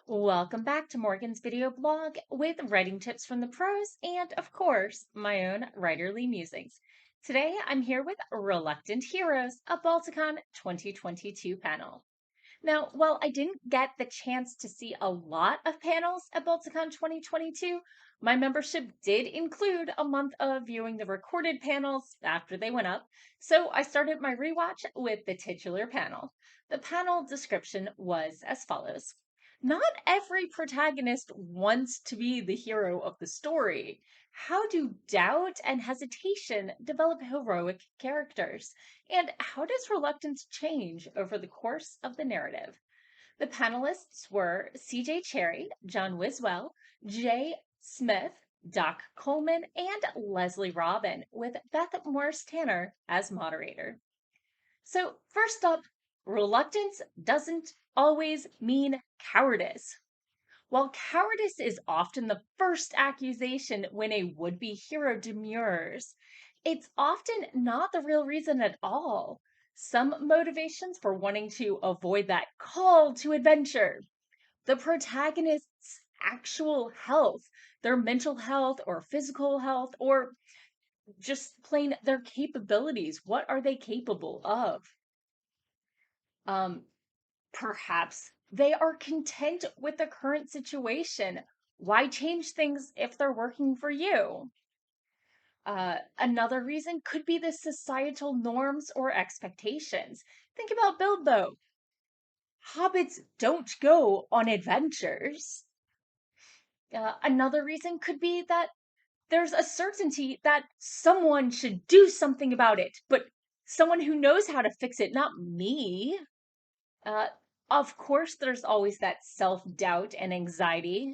Welcome back to Morgan's video blog with writing tips from the pros and, of course, my own writerly musings. Today I'm here with Reluctant Heroes, a Balticon 2022 panel. Now, while I didn't get the chance to see a lot of panels at Balticon 2022, my membership did include a month of viewing the recorded panels after they went up, so I started my rewatch with the titular panel. The panel description was as follows. Not every protagonist wants to be the hero of the story. How do doubt and hesitation develop heroic characters? And how does reluctance change over the course of the narrative? The panelists were CJ Cherry, John Wiswell, Jay Smith, Doc Coleman, and Leslie Robin, with Beth Morris Tanner as moderator. So, first up, reluctance doesn't always mean cowardice. While cowardice is often the first accusation when a would be hero demurs, it's often not the real reason at all. Some motivations for wanting to avoid that call to adventure, the protagonist's actual health, their mental health or physical health, or just plain their capabilities. What are they capable of? Um, Perhaps they are content with the current situation. Why change things if they're working for you? Another reason could be the societal norms or expectations. Think about Bilbo. Hobbits don't go on adventures. Another reason could be that there's a certainty that someone should do something about it, but someone who knows how to fix it, not me. Uh, of course, there's always that self doubt and anxiety,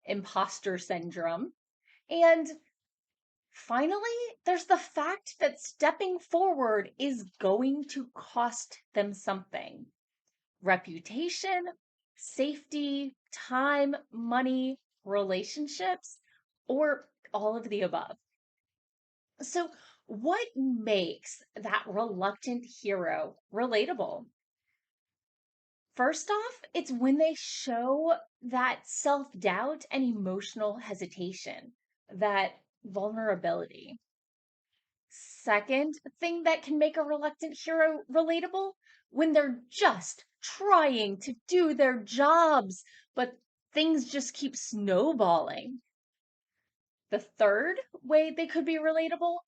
imposter syndrome. And finally, there's the fact that stepping forward is going to cost them something: reputation, safety, time, money, relationships, or all of the above. So, what makes that reluctant hero relatable? First off, it's when they show that self doubt and emotional hesitation, that vulnerability. Second thing that can make a reluctant hero relatable, when they're just trying to do their jobs, but things just keep snowballing. The third way they could be relatable,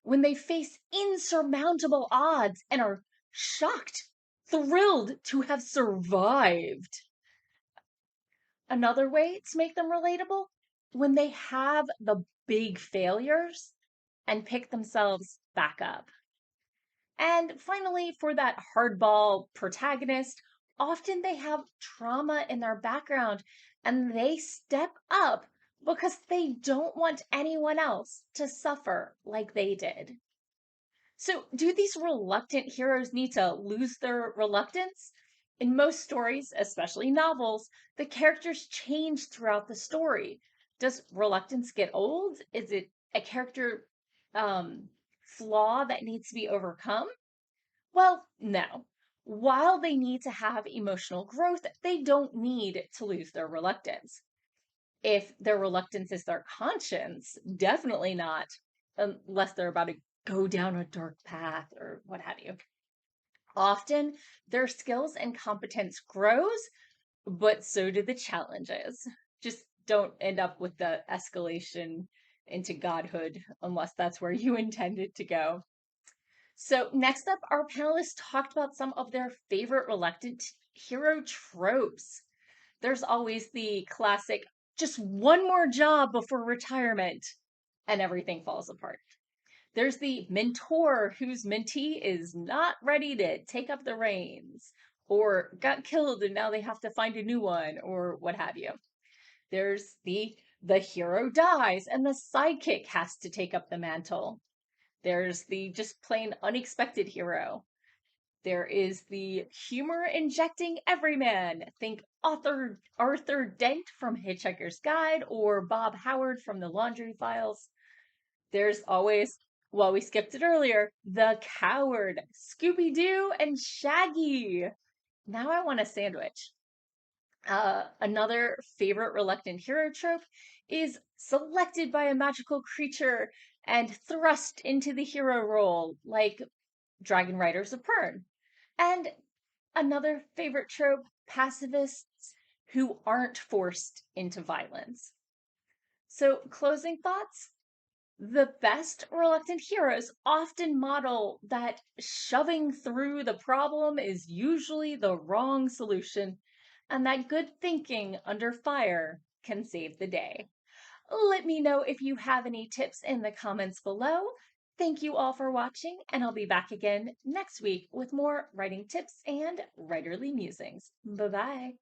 when they face insurmountable odds and are shocked, thrilled to have survived. Another way to make them relatable, when they have the big failures and pick themselves back up. And finally, for that hardball protagonist, often they have trauma in their background and they step up because they don't want anyone else to suffer like they did. So, do these reluctant heroes need to lose their reluctance? In most stories, especially novels, the characters change throughout the story. Does reluctance get old? Is it a character flaw that needs to be overcome? Well, no. While they need to have emotional growth, they don't need to lose their reluctance. If their reluctance is their conscience, definitely not, unless they're about to go down a dark path or what have you. Often their skills and competence grows, but so do the challenges. Just don't end up with the escalation into godhood unless that's where you intended to go. So, next up, our panelists talked about some of their favorite reluctant hero tropes. There's always the classic, just one more job before retirement, and everything falls apart. There's the mentor whose mentee is not ready to take up the reins, or got killed and now they have to find a new one, or what have you. There's the hero dies and the sidekick has to take up the mantle. There's the just plain unexpected hero. There is the humor injecting everyman. Think Arthur Dent from Hitchhiker's Guide or Bob Howard from the Laundry Files. There's always, well, we skipped it earlier, the coward, Scooby Doo and Shaggy. Now I want a sandwich. Another favorite reluctant hero trope is selected by a magical creature and thrust into the hero role, like Dragon Riders of Pern. And another favorite trope, pacifists who aren't forced into violence. So, closing thoughts? The best reluctant heroes often model that shoving through the problem is usually the wrong solution, and that good thinking under fire can save the day. Let me know if you have any tips in the comments below. Thank you all for watching, and I'll be back again next week with more writing tips and writerly musings. Bye bye.